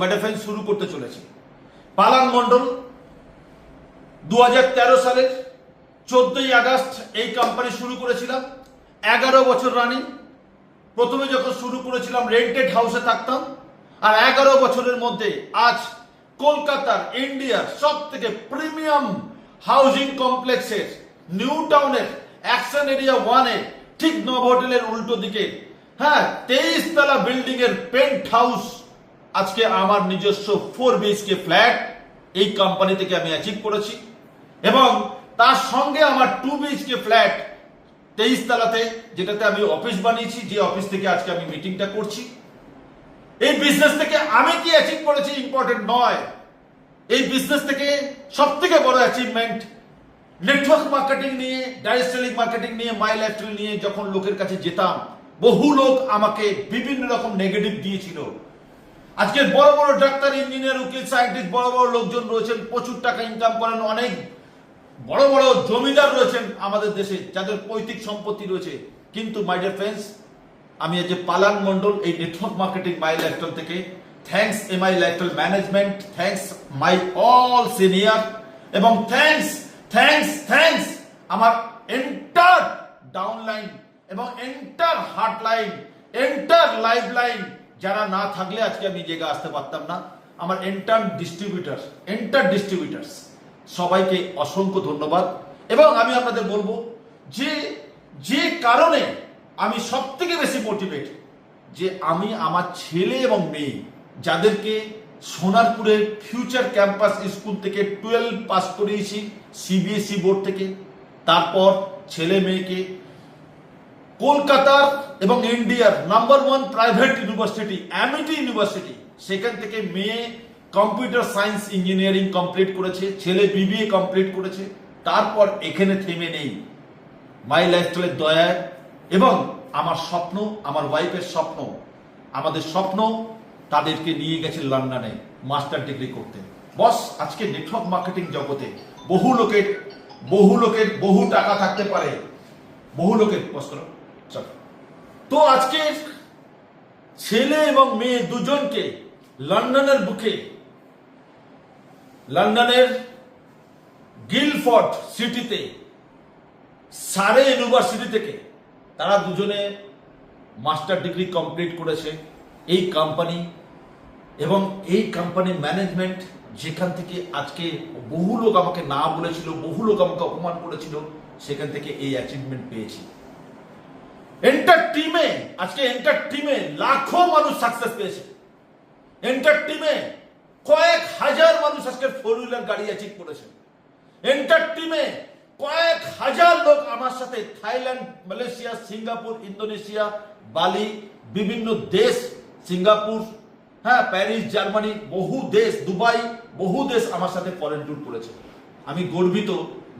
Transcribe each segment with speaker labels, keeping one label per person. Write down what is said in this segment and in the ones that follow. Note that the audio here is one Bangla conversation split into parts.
Speaker 1: মেডাফেন্স শুরু করতে চলেছে। পালান মন্ডল 2013 সালের 14ই আগস্ট এই কোম্পানি শুরু করেছিলাম। 11 বছর রানিং। প্রথমে যখন শুরু করেছিলাম রেন্টেড হাউসে থাকতাম, আর 11 বছরের মধ্যে আজ কলকাতার ইন্ডিয়ার সব থেকে প্রিমিয়াম হাউজিং কমপ্লেক্সের নিউ টাউনের অ্যাকশন এরিয়া 1-এ ঠিক নব হোটেলের উল্টো দিকে 23 তলা বিল্ডিং এর পেন্ট হাউস আজকে আমার নিজস্ব 4 BHK ফ্ল্যাট এই কোম্পানি থেকে আমি অ্যাচিভ করেছি। এবং তার সঙ্গে আমার 2 BHK ফ্ল্যাট 23 তলাতে, যেটাতে আমি অফিস বানিয়েছি, যে অফিস থেকে আজকে আমি মিটিংটা করছি। এই বিজনেস থেকে আমি কি অ্যাচিভ করেছি ইম্পর্টেন্ট নয়। এই বিজনেস থেকে সব থেকে বড় অ্যাচিভমেন্ট নেটওয়ার্ক মার্কেটিং নিয়ে, ডাইরেক্ট সেলিং মার্কেটিং নিয়ে, মাই লাইফস্টাইল নিয়ে যখন লোকের কাছে যেতাম, বহু লোক আমাকে বিভিন্ন রকম নেগেটিভ দিয়েছিল। আজকের বড় বড় ডাক্তার, ইঞ্জিনিয়ার, উকিল, সায়েন্টিস্ট, বড় বড় লোকজন রয়েছেন, প্রচুর টাকা ইনকাম করেন, অনেক বড় বড় জমিদার রয়েছেন আমাদের দেশে, যাদের পৈতৃক সম্পত্তি রয়েছে। কিন্তু মাই ডিয়ার ফ্রেন্ডস, আমি আজ পালান মন্ডল এই নেটওয়ার্ক মার্কেটিং মাই লাইফস্টাইল থেকে, thanks MI lifestyle management, thanks my all senior, এবং থ্যাঙ্কস আমার এন্টার ডাউনলাইন এবং enter Heartline, enter life line, যারা না থাকলে আজকে আমি জায়গায় আসতে পারতাম না। আমার এন্টার ডিস্ট্রিবিউটার্স সবাইকে অসংখ্য ধন্যবাদ। এবং আমি আপনাদের বলবো যে কারণে আমি সব থেকে বেশি মোটিভেট, যে আমি আমার ছেলে এবং মেয়ে, যাদেরকে সোনারপুরের ফিউচার ক্যাম্পাস স্কুল থেকে 12 পাস করিয়েছি CBSE বোর্ড থেকে, তারপর ছেলে মেয়েকে কলকাতার এবং ইন্ডিয়ার number 1 private university Amity university, সেখান থেকে মেয়ে কম্পিউটার সায়েন্স ইঞ্জিনিয়ারিং কমপ্লিট করেছে, ছেলে BBA কমপ্লিট করেছে। তারপর এখানে থেমে নেই, মাই লাইফস্টাইলের দয়ায় এবং আমার স্বপ্ন, আমার ওয়াইফের স্বপ্ন, আমাদের স্বপ্ন, তাদেরকে নিয়ে গেছে লন্ডনে মাস্টার ডিগ্রি করতে। বস, আজকে নেটওয়ার্ক মার্কেটিং জগতে বহু লোকের বহু টাকা থাকতে পারে, বহু লোকের তো আজকে ছেলে এবং মেয়ে দুজনকে লন্ডনের বুকে, লন্ডনের গিলফোর্ড সিটিতে সারে ইউনিভার্সিটি থেকে তারা দুজনে মাস্টার ডিগ্রি কমপ্লিট করেছে এই কোম্পানি এবং এই কোম্পানি ম্যানেজমেন্ট, যেখান থেকে আজকে বহু লোক আমাকে না বলেছিল, বহু লোক আমাকে অপমান করেছিল, সেখান থেকে এই অ্যাচিভমেন্ট পেয়েছি। এন্টার টিমে লাখো মানুষ সাকসেস পেয়েছে। এন্টার টিমে কয়েক হাজার মানুষ আজকে 4 হুইলার গাড়ি অ্যাচিভ করেছে। এন্টার টিমে কয়েক হাজার লোক আমার সাথে থাইল্যান্ড, মালয়েশিয়া, সিঙ্গাপুর, ইন্দোনেশিয়া, বালি, বিভিন্ন দেশ, সিঙ্গাপুর, প্যারিস, জার্মানি, বহু দেশ, দুবাই, বহু দেশ আমার সাথে ফরেন ট্যুর করেছে। আমি গর্বিত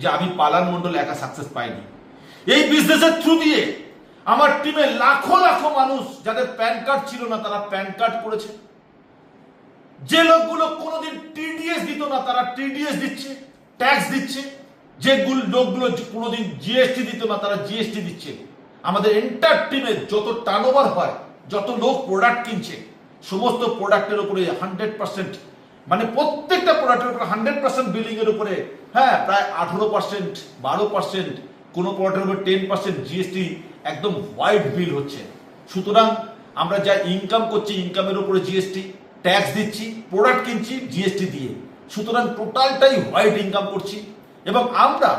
Speaker 1: যে আমি পালান মন্ডল একা সাকসেস পাইনি। এই বিজনেসের থ্রু দিয়ে আমার টিমে লাখো মানুষ, যাদের প্যান কার্ড ছিল না, তারা প্যান কার্ড করেছে। যে লোকগুলো কোনোদিন TDS দিত না, তারা TDS দিচ্ছে, ট্যাক্স দিচ্ছে। যে লোকগুলো কোনোদিন GST দিত না, তারা GST দিচ্ছে। আমাদের এন্টার টিমে যত টার্নওভার হয়, যত লোক প্রোডাক্ট কিনছে, সমস্ত প্রোডাক্টের উপরে 100%, মানে প্রত্যেকটা প্রোডাক্টের উপরে 100% বিলিং এর উপরে প্রায় 18%, 12%, কোনো প্রোডাক্টের উপরে 10% GST একদম হোয়াইট বিল হচ্ছে। সুতরাং আমরা যা ইনকাম করছি, ইনকামের উপরে GST, ট্যাক্স দিচ্ছি, প্রোডাক্ট কিনছি GST দিয়ে। সুতরাং টোটালটাই হোয়াইট ইনকাম করছি। এবং আমরা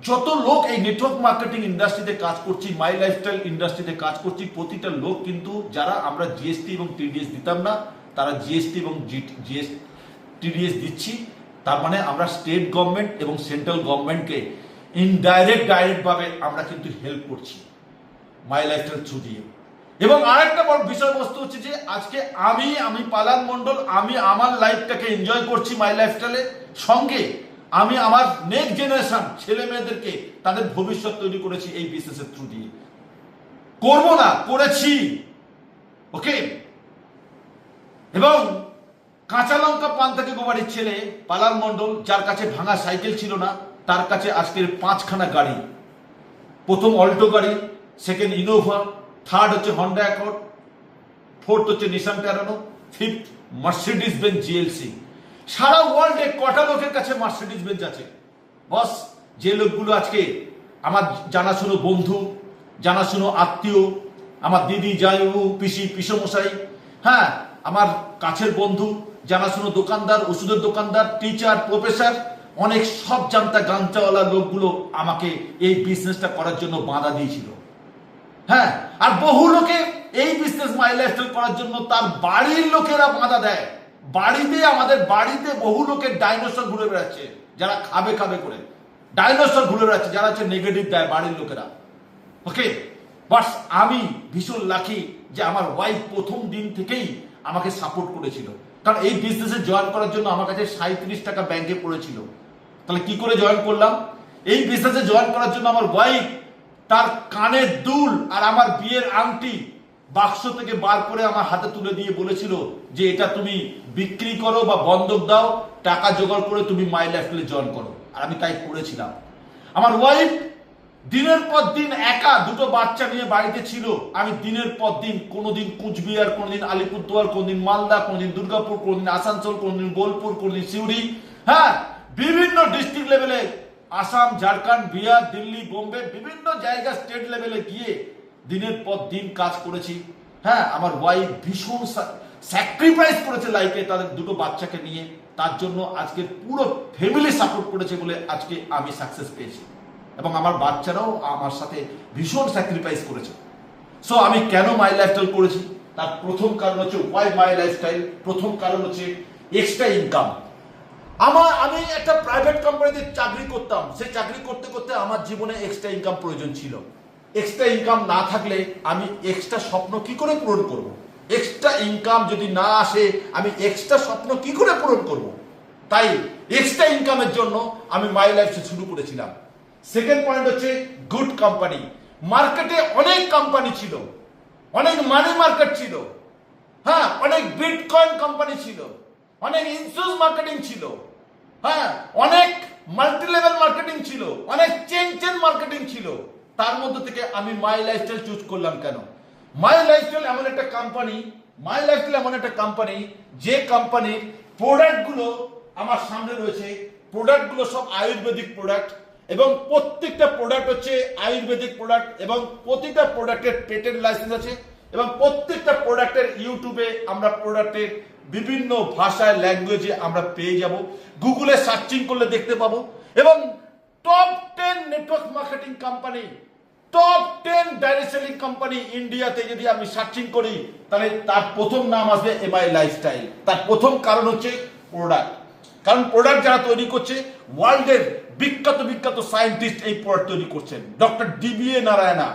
Speaker 1: যত লোক এই নেটওয়ার্ক মার্কেটিং ইন্ডাস্ট্রিতে কাজ করছি, মাই লাইফস্টাইল ইন্ডাস্ট্রিতে কাজ করছি, প্রতিটা লোক কিন্তু, যারা আমরা GST এবং TDS দিতাম না, তারা GST এবং TDS দিচ্ছি। তার মানে আমরা স্টেট গভর্নমেন্ট এবং সেন্ট্রাল গভর্নমেন্টকে ডাইরেক্ট ভাবে আমরা কিন্তু হেল্প করছি মাই লাইফস্টাইল থ্রু দিয়ে। এবং আরেকটা বড় বিষয়বস্তু হচ্ছে যে আজকে আমি পালান মন্ডল, আমি আমার লাইফটাকে এনজয় করছি মাই লাইফস্টাইলে, সঙ্গে আমি আমার নেক্সট জেনারেশন ছেলে মেয়েদেরকে তাদের ভবিষ্যৎ তৈরি করেছি এই বিজনেসের থ্রু দিয়ে। করবো না, করেছি। ওকে। এবং কাঁচা লঙ্কা পান থেকে গোবাড়ির ছেলে পালান মন্ডল, যার কাছে ভাঙা সাইকেল ছিল না, তার কাছে আজকের 5খানা গাড়ি। প্রথম অল্টো গাড়ি, সেকেন্ড ইনোভা, থার্ড হচ্ছে হন্ডা অ্যাকর্ড, फोर्थ হচ্ছে Nissan Terrano, fifth Mercedes Benz GLC. সারা ওয়ার্ল্ডে কটা লোকের কাছে মার্সিডিজ বেঞ্জ আছে বস? যে লোকগুলো আজকে আমার জানাশুনো বন্ধু, জানাশুনো আত্মীয়, আমার দিদি, জামাইবাবু, পিসি, পিসমশাই, হ্যাঁ, আমার কাছের বন্ধু, জানাশুনো দোকানদার, ওষুধের দোকানদার, টিচার, প্রফেসর, অনেক সব জানতা গাঞ্চাওয়ালা লোকগুলো আমাকে এই বিজনেসটা করার জন্য বাধা দিয়েছিল। হ্যাঁ, আর বহু লোকে এই বিজনেস মাই লাইফস্টাইল করার জন্য তার বাড়ির লোকেরা বাধা দেয়। বাড়িতে, আমাদের বাড়িতে বহু লোকের ডাইনোসর ঘুরে বেড়াচ্ছে, যারা খাবে খাবে করে ডাইনোসর ঘুরে বেড়াচ্ছে, যারা হচ্ছে নেগেটিভ দেয় বাড়ির লোকেরা। ওকে, বাস আমি ভীষণ লাকি যে আমার ওয়াইফ প্রথম দিন থেকেই আমাকে সাপোর্ট করেছিল। কারণ এই বিজনেসে জয়েন করার জন্য আমার কাছে 37 টাকা ব্যাংকে পড়েছিল। তাহলে কি করে জয়েন করলাম? এই বিজনেসে জয়েন করার জন্য আমার ওয়াইফ তার কানের দুল আর আমার বিয়ের আংটি বাক্স থেকে বার করে আমার হাতে তুলে দিয়ে বলেছিল যে এটা তুমি বিক্রি করো বা বন্ধক দাও, টাকা জোগাড় করে তুমি মাই লাইফস্টাইলে জয়েন করো। আর আমি তাই করেছিলাম। আমার ওয়াইফ দিনের পর দিন একা দুটো বাচ্চা নিয়ে বাড়িতে ছিল। আমি দিনের পর দিন, কোনোদিন কুচবিহার, কোনোদিন আলিপুরদুয়ার, কোনোদিন মালদা, কোনোদিন দুর্গাপুর, কোনোদিন আসানসোল, কোনোদিন বোলপুর, কোনোদিন সিউড়ি, হ্যাঁ, বিভিন্ন ডিস্ট্রিক্ট লেভেলে, আসাম, ঝাড়খণ্ড, বিহার, দিল্লি, বোম্বে, বিভিন্ন জায়গা স্টেট লেভেলে গিয়ে দিনের পর দিন কাজ করেছি। হ্যাঁ, আমার ওয়াইফ ভীষণ স্যাক্রিফাইস করেছে লাইফে তাদের দুটো বাচ্চাকে নিয়ে। তার জন্য আজকে পুরো ফ্যামিলি সাপোর্ট করেছে বলে আজকে আমি সাকসেস পেয়েছি, এবং আমার বাচ্চারাও আমার সাথে ভীষণ স্যাক্রিফাইস করেছে। সো আমি কেন মাই লাইফস্টাইল করেছি, তার প্রথম কারণ হচ্ছে ওয়াই মাই লাইফস্টাইল। প্রথম কারণ হচ্ছে এক্সট্রা ইনকাম। আমি একটা প্রাইভেট কোম্পানিতে চাকরি করতাম। সেই চাকরি করতে করতে আমার জীবনে এক্সট্রা ইনকাম প্রয়োজন ছিল। এক্সট্রা ইনকাম না থাকলে আমি এক্সট্রা স্বপ্ন কি করে পূরণ করব? এক্সট্রা ইনকাম যদি না আসে আমি এক্সট্রা স্বপ্ন কি করে পূরণ করব? তাই এক্সট্রা ইনকামের জন্য আমি মাই লাইফস্টাইল শুরু করেছিলাম। সেকেন্ড পয়েন্ট হচ্ছে গুড কোম্পানি। মার্কেটে অনেক কোম্পানি ছিল, অনেক মানি মার্কেট ছিল, হ্যাঁ, অনেক বিটকয়েন কোম্পানি ছিল, অনেক ইন্স্যুরেন্স মার্কেটিং ছিল, হ্যাঁ, অনেক মাল্টি লেভেল মার্কেটিং ছিল, অনেক চেন মার্কেটিং ছিল। তার মধ্যে থেকে আমি মাই লাইফস্টাইল চুজ করলাম কেন? মাই লাইফস্টাইল এমন একটা কোম্পানি, যে কোম্পানির প্রোডাক্টগুলো আমার সামনে রয়েছে। প্রোডাক্টগুলো সব আয়ুর্বেদিক প্রোডাক্ট, এবং প্রত্যেকটা প্রোডাক্ট হচ্ছে আয়ুর্বেদিক প্রোডাক্ট, এবং প্রতিটা প্রোডাক্টের পেটেন্ট লাইসেন্স আছে, এবং প্রত্যেকটা প্রোডাক্টের ইউটিউবে আমরা প্রোডাক্টের বিভিন্ন ভাষায়, ল্যাঙ্গুয়েজে আমরা পেয়ে যাব। গুগলে সার্চিং করলে দেখতে পাবো। এবং top 10 network marketing company, top 10 direct selling company ইন্ডিয়াতে যদি আমি সার্চিং করি, তাহলে তার প্রথম নাম আসবে এমআই লাইফস্টাইল। তার প্রথম কারণ হচ্ছে প্রোডাক্ট। কারণ প্রোডাক্ট যারা তৈরি করছে, ওয়ার্ল্ডের বিখ্যাত সায়েন্টিস্ট এই প্রোডাক্ট তৈরি করছেন। ডক্টর ডিবিএ নারায়ণা,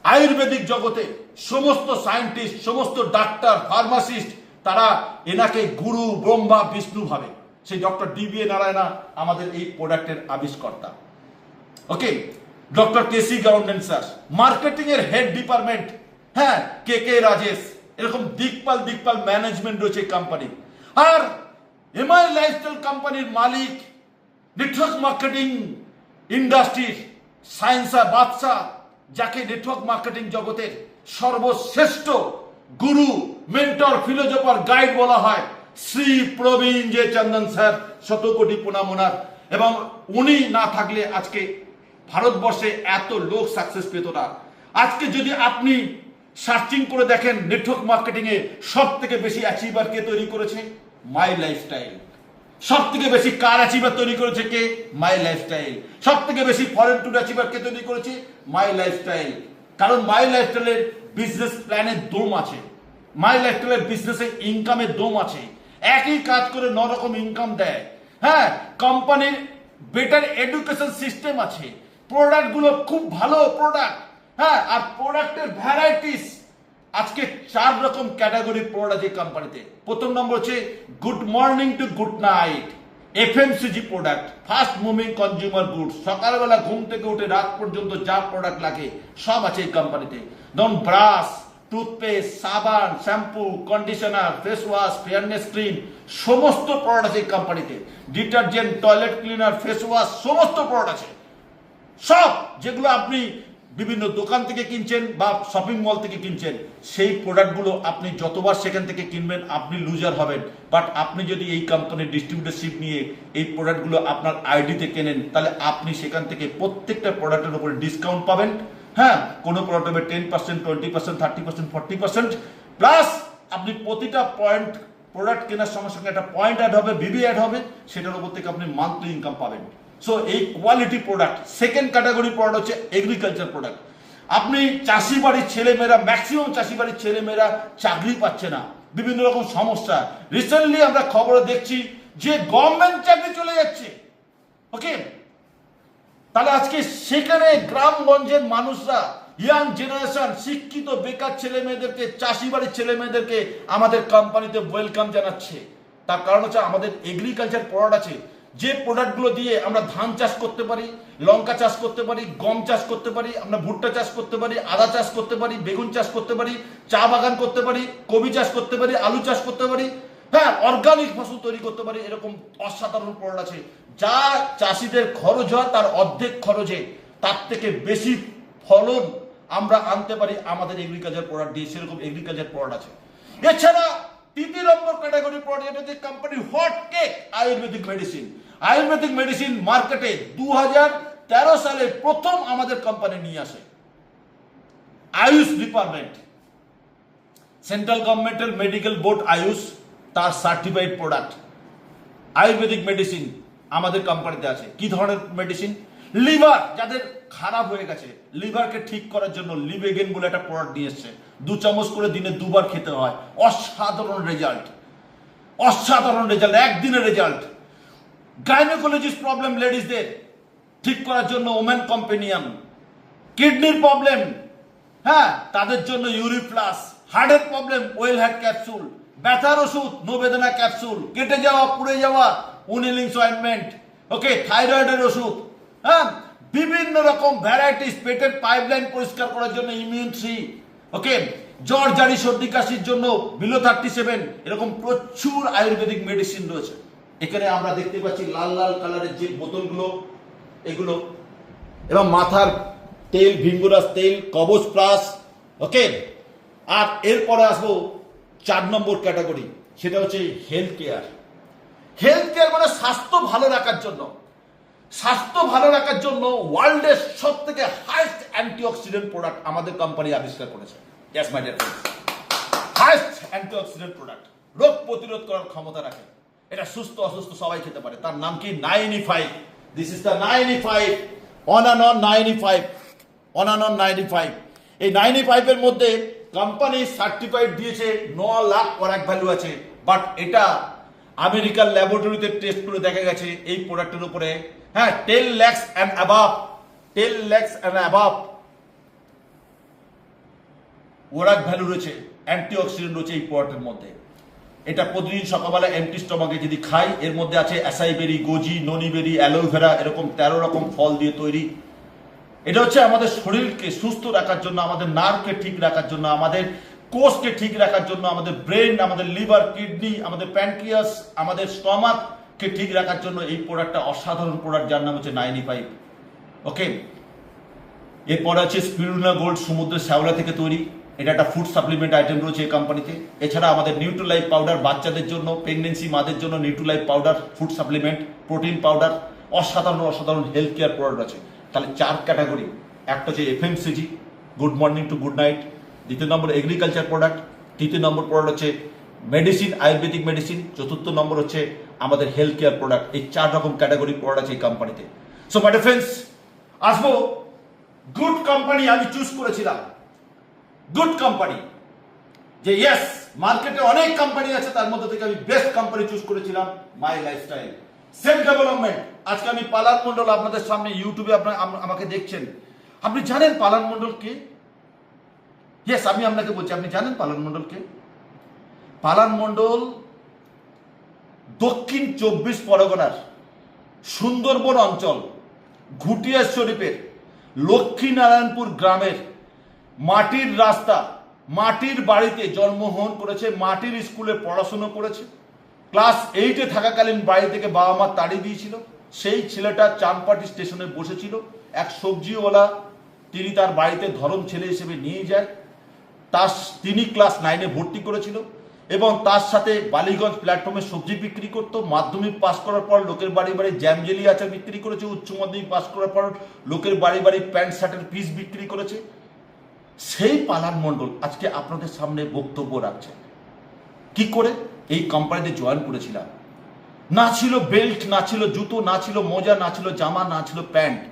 Speaker 1: আয়ুর্বেদিক জগতে সমস্ত সায়েন্টিস্ট, সমস্ত ডাক্তার, ফার্মাসিস্ট, তারা এনাকে গুরু, ব্রহ্মা, বিষ্ণু ভাবে। সেই ডক্টর ডিবিএ নারায়ণা আমাদের এই প্রোডাক্টের আবিষ্কর্তা। ওকে, ডক্টর কেসি গাউন্ডেন স্যার, মার্কেটিং এর হেড ডিপার্টমেন্ট, হ্যাঁ, কে রাজেশ, এরকম দিকপাল ম্যানেজমেন্ট রয়েছে কোম্পানি। আর এমআই লাইফস্টাইল কোম্পানির মালিক, নেটওয়ার্ক মার্কেটিং ইন্ডাস্ট্রির সায়েন্সা বাদশাহ, যাকে নেটওয়ার্ক মার্কেটিং জগতের সর্বশ্রেষ্ঠ গুরু, মেন্টর, ফিলোজফার, গাইড বলা হয়, শ্রী প্রবীণ জে চন্দন স্যার। শতকোটি প্রণাম ওনার। এবং উনি না থাকলে আজকে ভারতবর্ষে এত লোক সাকসেস পেত না। আজকে যদি আপনি সার্চিং করে দেখেন নেটওয়ার্ক মার্কেটিং এ সব থেকে বেশি অ্যাচিভার কে তৈরি করেছে? মাই লাইফস্টাইল। সব থেকে বেশি কার অ্যাচিভার তৈরি করেছে কে? মাই লাইফস্টাইল। সব থেকে বেশি ফরেন ট্যুর অ্যাচিভার কে তৈরি করেছে? মাই লাইফস্টাইল। কারণ মাই লাইফস্টাইলের বিজনেস প্ল্যানের দম আছে, মাই লাইফস্টাইলের বিজনেসে ইনকামের দম আছে। একই কাজ করে 9 রকম ইনকাম দেয়। হ্যাঁ, কোম্পানির বেটার এডুকেশন সিস্টেম আছে, প্রোডাক্ট গুলো খুব ভালো প্রোডাক্ট, হ্যাঁ, আর প্রোডাক্টের ভ্যারাইটিস। আজকে 4 রকম ক্যাটাগরি প্রোডাক্ট এই কোম্পানিতে। প্রথম নম্বর হচ্ছে good morning to good night, FMCG product, fast moving consumer goods. সকালবেলা ঘুম থেকে উঠে রাত পর্যন্ত যা প্রোডাক্ট লাগে সব আছে এই কোম্পানিতে। যেমন ব্রাশ, টুথপেস্ট, সাবান, shampoo, conditioner, face wash, fairness cream, সমস্ত প্রোডাক্ট আছে এই কোম্পানিতে। Detergent, toilet cleaner, face wash, সমস্ত প্রোডাক্ট আছে। সব যেগুলো আপনি বিভিন্ন দোকান থেকে কিনছেন বা শপিং মল থেকে কিনছেন, সেই প্রোডাক্টগুলো আপনি যতবার সেখান থেকে কিনবেন আপনি লুজার হবেন। বাট আপনি যদি এই কোম্পানির ডিস্ট্রিবিউটরশিপ নিয়ে এই প্রোডাক্টগুলো আপনার আইডিতে কেনেন, তাহলে আপনি সেখান থেকে প্রত্যেকটা প্রোডাক্টের উপরে ডিসকাউন্ট পাবেন। হ্যাঁ, কোনো প্রোডাক্ট হবে 10%, 20%, 30%, 40%, প্লাস আপনি প্রতিটা প্রোডাক্ট কেনার সঙ্গে সঙ্গে একটা পয়েন্ট অ্যাড হবে, বিবি অ্যাড হবে, সেটার উপর থেকে আপনি মান্থলি ইনকাম পাবেন। সো এই quality product. Second category product হচ্ছে এগ্রিকালচার প্রোডাক্ট। আপনি চাষি বাড়ির ছেলেমেয়েরা, ম্যাক্সিমাম চাষি বাড়ির ছেলেমেয়েরা চাকরি পাচ্ছে না, বিভিন্ন রকম সমস্যা। রিসেন্টলি আমরা খবরে দেখছি যে গভর্নমেন্ট চাকরি চলে যাচ্ছে। ওকে, তাহলে আজকে সেখানে গ্রামগঞ্জের মানুষরা, ইয়াং জেনারেশন, শিক্ষিত বেকার ছেলে মেয়েদেরকে, চাষি বাড়ির ছেলে মেয়েদেরকে আমাদের কোম্পানিতে ওয়েলকাম জানাচ্ছে। তার কারণ হচ্ছে আমাদের এগ্রিকালচার প্রোডাক্ট আছে, যে প্রোডাক্টগুলো দিয়ে আমরা ধান চাষ করতে পারি, লঙ্কা চাষ করতে পারি, গম চাষ করতে পারি, আমরা ভুট্টা চাষ করতে পারি, আদা চাষ করতে পারি, বেগুন চাষ করতে পারি, চা বাগান করতে পারি, কবি চাষ করতে পারি, আলু চাষ করতে পারি, হ্যাঁ, অর্গানিক ফসল তৈরি করতে পারি। এরকম অসাধারণ প্রোডাক্ট আছে যা চাষিদের খরচ হয় তার অর্ধেক খরচে তার থেকে বেশি ফলন আমরা আনতে পারি আমাদের এগ্রিকালচার প্রোডাক্ট দিয়ে। সেরকম এগ্রিকালচার প্রোডাক্ট আছে। এছাড়া তৃতীয় নম্বর ক্যাটাগরি প্রোডাক্ট, এটা হচ্ছে company hot cake Ayurvedic medicine. Ayurvedic medicine মার্কেটে 2013 সালে প্রথম আমাদের কোম্পানি নিয়ে আসে। আয়ুষ ডিপার্টমেন্ট, সেন্ট্রাল গভর্নমেন্টের মেডিকেল বোর্ড আয়ুষ, তার সার্টিফাইড প্রোডাক্ট আয়ুর্বেদিক মেডিসিন আমাদের কোম্পানিতে আছে। কি ধরনের মেডিসিন? লিভার যাদের খারাপ হয়ে গেছে, লিভারকে ঠিক করার জন্য লিভেগেন বলে একটা প্রোডাক্ট নিয়ে এসছে। 2 চামচ করে দিনে 2 বার খেতে হয়। অসাধারণ রেজাল্ট, অসাধারণ রেজাল্ট, একদিনের রেজাল্ট। গাইনোকোলজিস্ট প্রবলেম লেডিসদের ঠিক করার জন্য ওমেন কম্পেনিয়াম, কিডনির প্রবলেম, হ্যাঁ, তাদের জন্য ইউরি প্লাস, হার্টের প্রবলেম ওয়েল হেড ক্যাপসুল, ব্যথার ওষুধ নো বেদনা ক্যাপসুল, কেটে যাওয়া পুড়ে যাওয়া উনিলিংস অয়েন্টমেন্ট, ওকে, থাইরয়েডের ওষুধ, হ্যাঁ, বিভিন্ন রকম ভ্যারাইটিস, পেটের পাইপলাইন পরিষ্কার করার জন্য ইমিউন 3, ওকে, জ্বর জারি সর্দি কাশির জন্য বিলো 37, এরকম প্রচুর আয়ুর্বেদিক মেডিসিন রয়েছে। এখানে আমরা দেখতে পাচ্ছি লাল লাল কালারের যে বোতলগুলো, এগুলো, এবং মাথার তেল, ভিঙ্গুরাস তেল, কবচ প্লাস, ওকে। আর এরপরে আসবো 4 নম্বর ক্যাটাগরি, সেটা হচ্ছে হেলথ কেয়ার। হেলথ কেয়ার মানে স্বাস্থ্য ভালো রাখার জন্য। স্বাস্থ্য ভালো রাখার জন্য ওয়ার্ল্ডের সব থেকে হাইস্ট অ্যান্টিঅক্সিডেন্ট প্রোডাক্ট আমাদের কোম্পানি আবিষ্কার করেছে। Yes my dear friends, highest antioxidant product, রোগ প্রতিরোধ করার ক্ষমতা রাখে। এটা সুস্থ অসুস্থ সবাই খেতে পারে। তার নাম কি? 9E5। This is the 9E5, on and on 9E5, on and on 9E5। এই 9E5 এর মধ্যে কোম্পানি সার্টিফাইড দিয়েছে 9 লাখ প্রোডাক্ট ভ্যালু আছে। বাট এটা আমেরিকার ল্যাবরেটরিতে টেস্ট করে দেখা গেছে এই প্রোডাক্টের উপরে, হ্যাঁ, 10 lakhs and above, 10 lakhs and above product value রয়েছে, অ্যান্টিঅক্সিডেন্ট রয়েছে এই প্রোডাক্টের মধ্যে। এটা প্রতিদিন সকালবেলা এমটি স্টমাকে যদি খাই, এর মধ্যে আছে অ্যাসাই বেরি, গোজি, ননি বেরি, অ্যালোভেরা, এরকম 13 রকম ফল দিয়ে তৈরি। এটা হচ্ছে আমাদের শরীরকে সুস্থ রাখার জন্য, আমাদের নার্ভকে ঠিক রাখার জন্য, আমাদের কোষকে ঠিক রাখার জন্য, আমাদের ব্রেন, আমাদের লিভার, কিডনি, আমাদের প্যানক্রিয়াস, আমাদের স্টমাককে ঠিক রাখার জন্য এই প্রোডাক্টটা অসাধারণ প্রোডাক্ট, যার নাম হচ্ছে 9E5। ওকে, এরপরে আছে স্পিরুলিনা গোল্ড, সমুদ্রের শ্যাওলা থেকে তৈরি। এটা একটা ফুড সাপ্লিমেন্ট আইটেম রয়েছে এই কোম্পানিতে। এছাড়া আমাদের নিউট্রিলাইফ পাউডার, বাচ্চাদের জন্য, প্রেগনেন্সি মাদের জন্য Nutrilife powder, food supplement, protein powder, অসাধারণ অসাধারণ হেলথ কেয়ার প্রোডাক্ট আছে। তাহলে 4 ক্যাটাগরি। একটা হচ্ছে FMCG, good morning to good night. দ্বিতীয় নম্বর এগ্রিকালচার প্রোডাক্ট। তৃতীয় নম্বর প্রোডাক্ট হচ্ছে মেডিসিন, আয়ুর্বেদিক মেডিসিন। চতুর্থ নম্বর হচ্ছে আমাদের হেলথ কেয়ার প্রোডাক্ট। এই 4 রকম ক্যাটাগরি প্রোডাক্ট আছে এই কোম্পানিতে। সো মাই ডিয়ার ফ্রেন্ডস, আসবো গুড কোম্পানি আমি চুজ করেছিলাম। গুড কোম্পানি, যে ইয়েস, মার্কেটে অনেক কোম্পানি আছে, তার মধ্যে থেকে আমি বেস্ট কোম্পানি চুজ করেছিলাম, মাই লাইফস্টাইল। Self development. আজকে আমি পালান মন্ডল আপনাদের সামনে, ইউটিউবে আপনারা আমাকে দেখছেন। আপনি জানেন পালান মন্ডল কে? ইয়েস, আমি আপনাকে বলছি, আপনি জানেন পালান মন্ডল কে? পালান মন্ডল দক্ষিণ 24 পরগনার সুন্দরবন অঞ্চল, ঘুটিয়া শরীফের লক্ষ্মীনারায়ণপুর গ্রামের মাটির রাস্তা, মাটির বাড়িতে জন্মগ্রহণ করেছে, মাটির স্কুলে পড়াশোনা করেছে। ক্লাস 8-এ থাকাকালীন বাড়ি থেকে বাবা মা তাড়িয়ে দিয়েছিল। সেই ছেলেটা চানপাটি স্টেশনে বসেছিল, এক সবজিওয়ালা তিনি তার বাড়িতে ধরম ছেলে হিসেবে নিয়ে যায়। তিনি ক্লাস 9-এ ভর্তি করেছিল এবং তার সাথে বালিগঞ্জ প্ল্যাটফর্মে সবজি বিক্রি করত। মাধ্যমিক পাস করার পর লোকের বাড়ি বাড়ি জ্যাম জেলি আচার বিক্রি করেছে। উচ্চ মাধ্যমিক পাস করার পর লোকের বাড়ি বাড়ি প্যান্ট শার্টের পিস বিক্রি করেছে। সেই পালান মণ্ডল আজকে আপনাদের সামনে বক্তব্য রাখছে। কি করে এই কোম্পানিতে জয়েন করেছিলাম, না ছিল বেল্ট, না ছিল জুতো, না ছিল মোজা, না ছিল জামা, না ছিল প্যান্ট।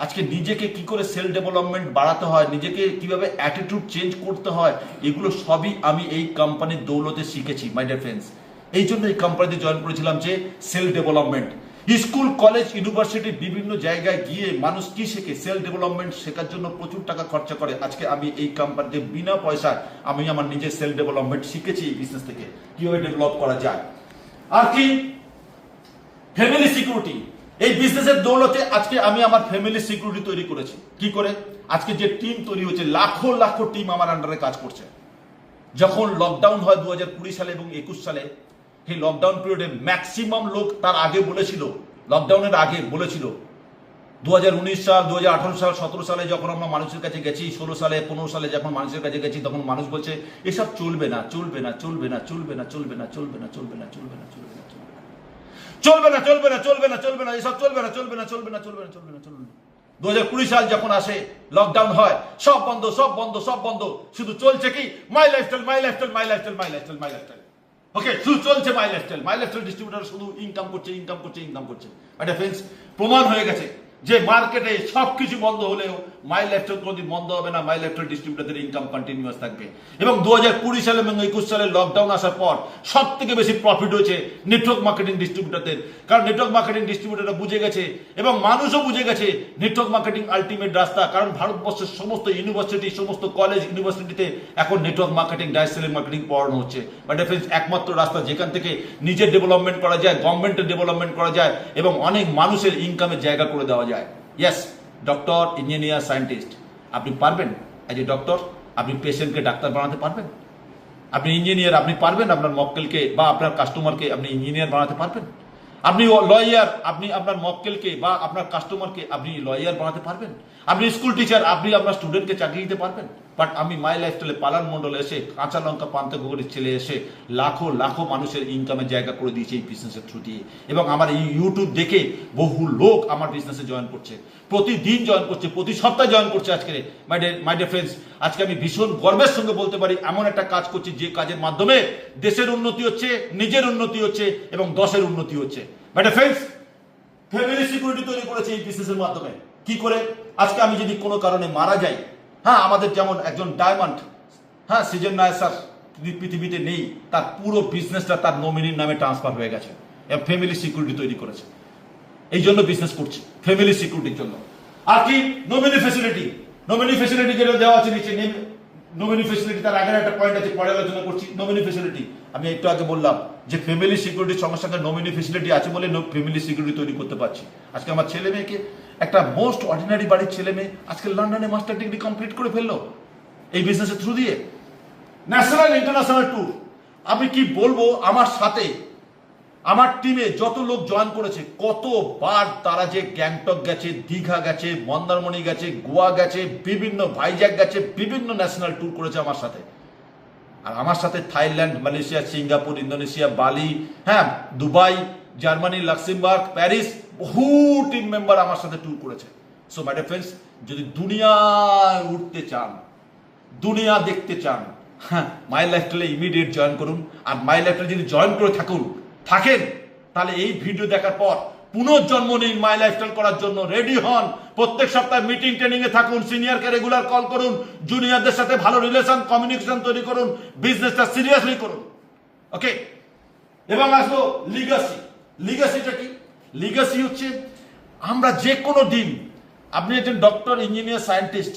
Speaker 1: আজকে নিজেকে কি করে সেলফ ডেভেলপমেন্ট বাড়াতে হয়, নিজেকে কিভাবে অ্যাটিটিউড চেঞ্জ করতে হয়, এগুলো সবই আমি এই কোম্পানির দৌলতে শিখেছি মাই ডিয়ার ফ্রেন্ডস। এই জন্য এই কোম্পানিতে জয়েন করেছিলাম যে self development. School, college, university বিভিন্ন জায়গায় গিয়ে মানুষ কি শেখে, সেলফ ডেভেলপমেন্ট শেখার জন্য প্রচুর টাকা খরচা করে। আজকে আমি এই কোম্পানিতে বিনা পয়সায় আমি আমার নিজের সেলফ ডেভেলপমেন্ট শিখেছি এই বিজনেস থেকে, কিভাবে ডেভেলপ করা যায়। আর কি ফ্যামিলি সিকিউরিটি, এই বিজনেসের দৌলতে আজকে আমি আমার ফ্যামিলি সিকিউরিটি তৈরি করেছি। কি করে? আজকে যে টিম তৈরি হচ্ছে, লাখো লাখো টিম আমার আন্ডারে কাজ করছে। যখন লকডাউন হয় 2020 সালে এবং 21 সালে, এই লকডাউন পিরিয়ডে ম্যাক্সিমাম লোক তার আগে বলেছিল, লকডাউনের আগে বলেছিল 2019 সাল, 2018 সাল, 17 সালে যখন আমরা মানুষের কাছে গেছি, 16 সালে, 15 সালে যখন মানুষের কাছে গেছি, তখন মানুষ বলছে এসব চলবে না, চলবে না, চলবে না, চলবে না, চলবে না, চলবে না, চলবে না, চলবে না, চলবে না, চলবে না, চলবে না, চলবে না, চলবে না, চলবে না, এসব চলবে না, চলবে না, চলবে না, চলবে না, চলবে না, চলবে না। 2020 সাল যখন আসে, লকডাউন হয়, সব বন্ধ, সব বন্ধ, সব বন্ধ, শুধু চলছে কি My Lifestyle, My Lifestyle, My Lifestyle, My Lifestyle, My Lifestyle. Okay, শুধু চলছে My Lifestyle, My Lifestyle distributor শুধু ইনকাম করছে, ইনকাম করছে, ইনকাম করছে। এটা ফ্রেন্ডস প্রমাণ হয়ে গেছে যে মার্কেটে সবকিছু বন্ধ হলেও মাই লাইফস্টাইল কোনোদিন বন্ধ হবে না। মাই লাইফস্টাইল ডিস্ট্রিবিউটরদের ইনকাম কন্টিনিউয়াস থাকবে। এবং 2020 সালে এবং 21 সালে লকডাউন আসার পর সব থেকে বেশি প্রফিট হয়েছে নেটওয়ার্ক মার্কেটিং ডিস্ট্রিবিউটরদের। কারণ নেটওয়ার্ক মার্কেটিং ডিস্ট্রিবিউটররা বুঝে গেছে এবং মানুষও বুঝে গেছে নেটওয়ার্ক মার্কেটিং আলটিমেট রাস্তা। কারণ ভারতবর্ষের সমস্ত ইউনিভার্সিটি, সমস্ত কলেজ, ইউনিভার্সিটিতে এখন network marketing, direct selling marketing পড়ানো হচ্ছে। বাট ফ্রেন্ডস একমাত্র রাস্তা যেখান থেকে নিজের ডেভেলপমেন্ট করা যায়, গভর্নমেন্টের ডেভেলপমেন্ট করা যায় এবং অনেক মানুষের ইনকামের জায়গা করে দেওয়া যায়। ইয়েস, ডক্টর, ইঞ্জিনিয়ার, সায়েন্টিস্ট, আপনি পারবেন এজ এ ডক্টর, আপনি পেশেন্টকে ডাক্তার বানাতে পারবেন। আপনি ইঞ্জিনিয়ার, আপনি পারবেন আপনার মক্কেলকে বা আপনার কাস্টমারকে আপনি ইঞ্জিনিয়ার বানাতে পারবেন। আপনি লয়ার, আপনি আপনার মক্কেলকে বা আপনার কাস্টমারকে আপনি লয়ার বানাতে পারবেন। আপনি স্কুল টিচার, আপনি আপনার স্টুডেন্টকে চাকরি দিতে পারবেন। বাট আমি মাই লাইফস্টাইলে পালান মন্ডল এসে, কাঁচা লঙ্কা পান্তা গোগরির ছেলে এসে লাখো লাখো মানুষের ইনকামের জায়গা করে দিয়েছে এই বিজনেসের থ্রু দিয়ে। এবং আমার এই ইউটিউব দেখে বহু লোক আমার বিজনেসে জয়েন করছে, প্রতিদিন জয়েন করছে, প্রতি সপ্তাহে জয়েন করছে। আজকে মাই ডিয়ার ফ্রেন্ডস, আজকে আমি ভীষণ গর্বের সঙ্গে বলতে পারি এমন একটা কাজ করছি যে কাজের মাধ্যমে দেশের উন্নতি হচ্ছে, নিজের উন্নতি হচ্ছে এবং দশের উন্নতি হচ্ছে। মাই ডিয়ার ফ্রেন্ডস, ফ্যামিলি সিকিউরিটি তৈরি করেছে এই বিজনেসের মাধ্যমে। কি করে? আজকে আমি যদি কোনো কারণে মারা যাই, হ্যাঁ, আমাদের যেমন একজন ডায়মন্ড, হ্যাঁ, সৃজন নায়ার স্যার পৃথিবীতে নেই, তার পুরো বিজনেসটা তার নমিনির নামে ট্রান্সফার হয়ে গেছে এবং ফ্যামিলি সিকিউরিটি তৈরি করেছে। এই জন্য বিজনেস করছি, ফ্যামিলি সিকিউরিটির জন্য। আর কি নমিনি ফ্যাসিলিটি, নমিনি ফ্যাসিলিটি যেটা দেওয়া আছে নিচে, নমিনি ফ্যাসিলিটি, তার আগের একটা পয়েন্ট আছে, পরে আলোচনা করছি। নমিনি ফ্যাসিলিটি আমি একটু আগে বললাম যে ফ্যামিলি সিকিউরিটির সঙ্গে সঙ্গে নমিনি ফ্যাসিলিটি আছে বলে ফ্যামিলি সিকিউরিটি তৈরি করতে পারছি। আজকে আমার ছেলে মেয়েকে, একটা মোস্ট অর্ডিনারি বাড়ির ছেলে মেয়ে আজকে লন্ডনে মাস্টার ডিগ্রি কমপ্লিট করে ফেললো এই বিজনেসের থ্রু দিয়ে। ন্যাশনাল ইন্টারন্যাশনাল ট্যুর, আমি কি বলবো, আমার সাথে আমার টিমে যত লোক জয়েন করেছে, কতবার তারা যে গ্যাংটক গেছে, দীঘা গেছে, মন্দারমণি গেছে, গোয়া গেছে, বিভিন্ন ভাইজ্যাক গেছে, বিভিন্ন ন্যাশনাল ট্যুর করেছে আমার সাথে। আর আমার সাথে থাইল্যান্ড, মালয়েশিয়া, সিঙ্গাপুর, ইন্দোনেশিয়া, বালি, হ্যাঁ, দুবাই, জার্মানি, লাক্সেমবার্গ, প্যারিস, বহু টিম মেম্বার আমার সাথে ট্যুর করেছে। সো মাই ডিয়ার ফ্রেন্ডস, যদি দুনিয়ায় উঠতে চান, দুনিয়া দেখতে চান, হ্যাঁ, মাই লাইফস্টাইলে ইমিডিয়েট জয়েন করুন। আর মাই লাইফস্টাইল যদি জয়েন করে থাকেন তাহলে এই ভিডিও দেখার পর পুনর্জন্ম নিন মাই লাইফস্টাইল করার জন্য, রেডি হন। প্রত্যেক সপ্তাহে মিটিং, ট্রেনিং এ থাকুন, সিনিয়রকে রেগুলার কল করুন, জুনিয়রদের সাথে ভালো রিলেশন, কমিউনিকেশন তৈরি করুন, বিজনেসটা সিরিয়াসলি করুন। ওকে, এবং আসবো লিগাসি। লিগাসিটা কি? লিগাসি হচ্ছে আমরা যে কোনো দিন, আপনি একজন ডক্টর, ইঞ্জিনিয়ার, সায়েন্টিস্ট,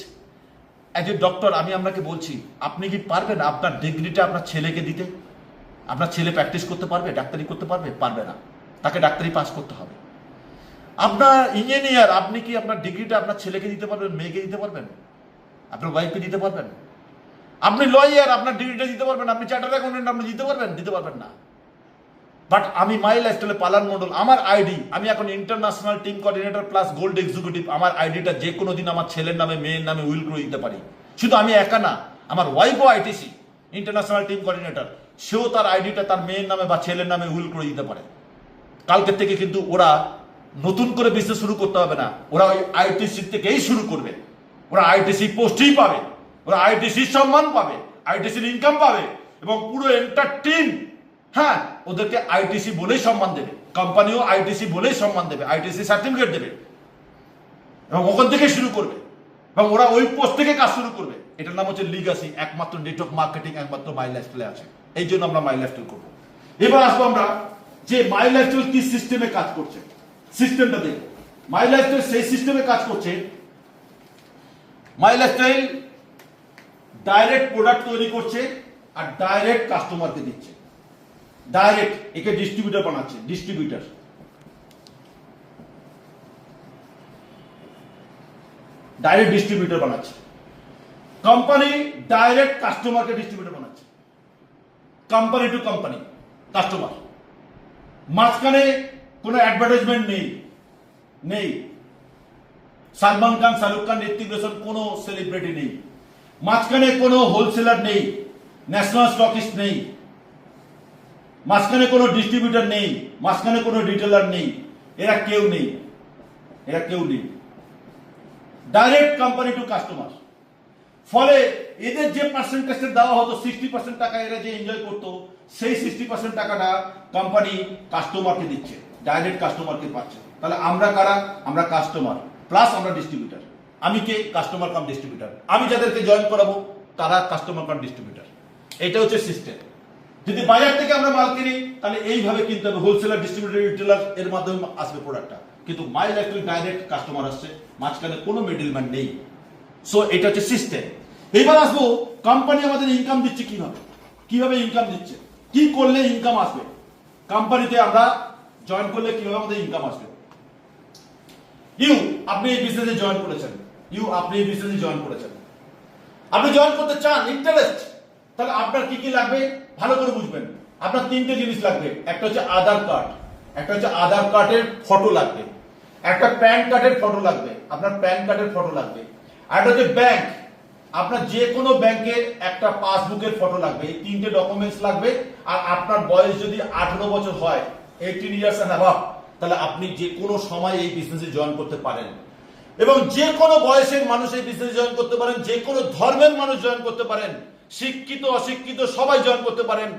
Speaker 1: একজন ডক্টর, আমি আপনাকে বলছি, আপনি কি পারবেন আপনার ডিগ্রিটা আপনার ছেলেকে দিতে? আপনার ছেলে প্র্যাকটিস করতে পারবে, ডাক্তারি করতে পারবে? পারবে না, তাকে ডাক্তারি পাস করতে হবে। আপনার ইঞ্জিনিয়ার, আপনি কি আপনার ডিগ্রিটা আপনার ছেলেকে দিতে পারবেন, মেয়েকে দিতে পারবেন, আপনার ওয়াইফকে দিতে পারবেন? আপনি লয়ার, আপনার ডিগ্রিটা দিতে পারবেন? আপনি চার্টার্ড অ্যাকাউন্টেন্ট, আপনি দিতে পারবেন? দিতে পারবেন না। বাট আমি মাই লাইফস্টাইলে পালান মন্ডল, আমার আইডি, আমি এখন international team coordinator plus gold executive. আমার আইডিটা যে কোনো দিন আমার ছেলের নামে মেয়ের নামে উইল করে দিতে পারি। শুধু আমি একা না, আমার ওয়াইফও আইটিসি ইন্টারন্যাশনাল টিম কোঅর্ডিনেটর, সেও তার আইডিটা তার মেয়ের নামে বা ছেলের নামে উইল করে দিতে পারে। কালকের থেকে কিন্তু ওরা নতুন করে বিজনেস শুরু করতে হবে না, ওরা ওই আইটিসি থেকেই শুরু করবে। ওরা আইটিসি পোস্টই পাবে, ওরা আইটিসির সম্মান পাবে, আইটিসির ইনকাম পাবে, এবং পুরো এন্টার টিম হ্যাঁ ওদেরকে আইটিসি বলেই সম্মান দেবে, কোম্পানিও আইটিসি বলেই সম্মান দেবে, আইটিসি সার্টিফিকেট দেবে, এবং ওখান থেকে শুরু করবে, এবং ওরা ওই পোস্ট থেকে কাজ শুরু করবে। এটার নাম হচ্ছে লিগাসি। একমাত্র নেটওয়ার্ক মার্কেটিং একমাত্র মাই লাইফস্টাইলে আছে, এই জন্য আমরা মাই লাইফস্টাইল করবো। এবার আসবো আমরা যে মাই লাইফস্টাইল কি সিস্টেমে কাজ করছে, সিস্টেমটা দেখো। মাই লাইফস্টাইল সেই সিস্টেমে কাজ করছে, মাই লাইফস্টাইল ডাইরেক্ট প্রোডাক্ট তৈরি করছে আর ডাইরেক্ট কাস্টমারকে দিচ্ছে, ডাইরেক্ট একে ডিস্ট্রিবিউটর বানাচ্ছে, ডিস্ট্রিবিউটর। ডাইরেক্ট ডিস্ট্রিবিউটর বানাচ্ছে কোম্পানি, ডাইরেক্ট কাস্টমারকে ডিস্ট্রিবিউটর বানাচ্ছে, কোম্পানি টু কোম্পানি কাস্টমার। মাঝখানে কোনো অ্যাডভার্টাইজমেন্ট নেই, নেই সালমান খান, শাহরুখ খান, ঋত্বিক রোশন, কোনো সেলিব্রিটি নেই, মাঝখানে কোনো হোলসেলার নেই, ন্যাশনাল স্টকিস্ট নেই, মাঝখানে কোনো ডিস্ট্রিবিউটর নেই, মাঝখানে কোনো রিটেলার নেই, এরা কেউ নেই, এরা কেউ নেই, ডাইরেক্ট কোম্পানি টু কাস্টমার। ফলে এদের যে পার্সেন্টেজটা দেওয়া হতো 60% টাকা এরা যে এনজয় করতো, সেই 60% টাকাটা কোম্পানি কাস্টমারকে দিচ্ছে, ডাইরেক্ট কাস্টমারকে পাচ্ছে। তাহলে আমরা কারা? আমরা কাস্টমার প্লাস আমরা ডিস্ট্রিবিউটর। আমি কে? কাস্টমার কাম ডিস্ট্রিবিউটর। আমি যাদেরকে জয়েন করাবো তারা কাস্টমার কাম ডিস্ট্রিবিউটর। এটা হচ্ছে সিস্টেম। যদি বাজার থেকে আমরা মাল কিনি তাহলে এইভাবে কিনতে হবে, হোলসেলার, ডিস্ট্রিবিউটর, রিটেলার, এর মাধ্যমে আসবে প্রোডাক্টটা। কিন্তু মাই লাইফস্টাইল ডাইরেক্ট কাস্টমার আসছে, মাঝখানে কোনো মিডলম্যান নেই। সো এটা হচ্ছে সিস্টেম। এবার আসবো কোম্পানি আমাদের ইনকাম দিচ্ছে কিভাবে, কিভাবে ইনকাম দিচ্ছে, কি করলে ইনকাম আসবে, কোম্পানিতে আমরা জয়েন করলে কিভাবে আমাদের ইনকাম আসবে। আপনি এই বিজনেসে জয়েন করেছেন, আপনি এই বিজনেসে জয়েন করেছেন, আপনি জয়েন করতে চান, ইন্টারেস্ট, তাহলে আপনার কি কি লাগবে ভালো করে বুঝবেন। আপনার তিনটে জিনিস লাগবে, একটা হচ্ছে আধার কার্ড, একটা হচ্ছে আধার কার্ডের ফটো লাগবে, একটা প্যান কার্ডের ফটো লাগবে, আপনার প্যান কার্ডের ফটো লাগবে, আর একটা হচ্ছে ব্যাংক, আপনার যে কোনো ব্যাংকের একটা পাসবুকের ফটো লাগবে। এই তিনটে ডকুমেন্টস লাগবে। আর আপনার বয়স যদি 18 বছর হয়, 18 ইয়ার্স এন্ড অ্যাবাভ, তাহলে আপনি যে কোনো সময় এই বিজনেসে জয়েন করতে পারেন, এবং যে কোনো বয়সের মানুষ এই বিজনেসে জয়েন করতে পারেন, যে কোনো ধর্মের মানুষ জয়েন করতে পারেন, শিক্ষিত অশিক্ষিত সবাই জয়েন করতে পারেন।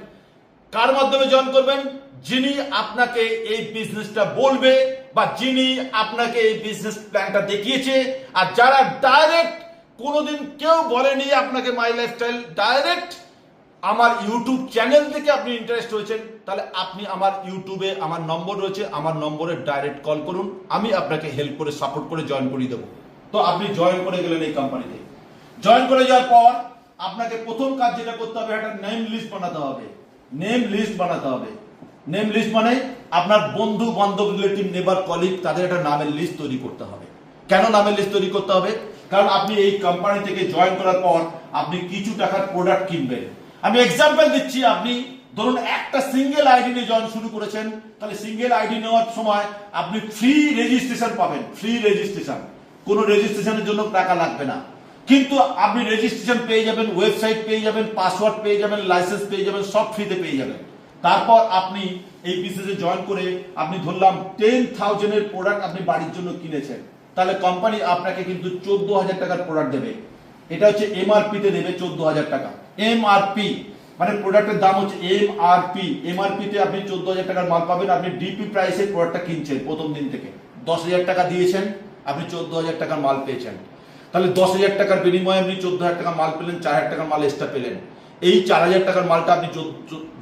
Speaker 1: কার মাধ্যমে জয়েন করবেন? যিনি আপনাকে এই বিজনেসটা বলবে বা যিনি আপনাকে এই বিজনেস প্ল্যানটা দেখিয়েছে। আর যারা ডাইরেক্ট কোনোদিন কেউ বলেনি আপনাকে মাই লাইফস্টাইল, ডাইরেক্ট আমার ইউটিউব চ্যানেল থেকে আপনি ইন্টারেস্ট হয়েছেন, তাহলে আপনি আমার ইউটিউবে আমার নম্বর রয়েছে, আমার নম্বরে ডাইরেক্ট কল করুন, আমি আপনাকে হেল্প করে সাপোর্ট করে জয়েন করিয়ে দেবো। তো আপনি জয়েন করে গেলেন এই কোম্পানিতে। জয়েন করে যাওয়ার পর আপনাকে প্রথম কাজ যেটা করতে হবে, একটা নেম লিস্ট বানাতে হবে। নেম লিস্ট বানাতে হবে। নেম লিস্ট মানে আপনার বন্ধু বান্ধব, রিলেটিভ, নেবার, কলিগ, তাদের একটা নামের লিস্ট তৈরি করতে হবে। কেন নামের লিস্ট তৈরি করতে হবে? কারণ আপনি এই কোম্পানি থেকে জয়েন করার পর আপনি কিছু টাকার প্রোডাক্ট কিনবেন। আমি এক্সাম্পল দিচ্ছি, আপনি ধরুন একটা সিঙ্গেল আইডি নিয়ে জয়েন শুরু করেছেন, তাহলে সিঙ্গেল আইডি নেওয়ার সময় আপনি ফ্রি রেজিস্ট্রেশন পাবেন, ফ্রি রেজিস্ট্রেশন, কোনো রেজিস্ট্রেশনের জন্য টাকা লাগবে না। কিন্তু আপনি রেজিস্ট্রেশন পেয়ে যাবেন, ওয়েবসাইট পেয়ে যাবেন, পাসওয়ার্ড পেয়ে যাবেন, লাইসেন্স পেয়ে যাবেন, সব ফ্রিতে পেয়ে যাবেন। তারপর আপনি এই বিজনেসে জয়েন করে আপনি ধরলাম 10,000 এর প্রোডাক্ট আপনি বাড়ির জন্য কিনেছেন, তাহলে কোম্পানি আপনাকে কিন্তু 14,000 টাকার প্রোডাক্ট দেবে। এটা হচ্ছে এমআরপি তে দেবে 14,000 টাকা। এমআরপি মানে প্রোডাক্টের দাম হচ্ছে এমআরপি। এমআরপি তে আপনি 14,000 টাকার মাল পাবেন। আপনি ডিপি প্রাইসে প্রোডাক্টটা কিনছেন, প্রথম দিন থেকে 10,000 টাকা দিয়েছেন, আপনি 14,000 টাকার মাল পেয়েছেন। তাহলে 10,000 টাকার বিনিময়ে আপনি 14,000 টাকা মাল পেলেন, 4,000 টাকার মাল এক্সট্রা পেলেন। এই 4,000 টাকার মালটা আপনি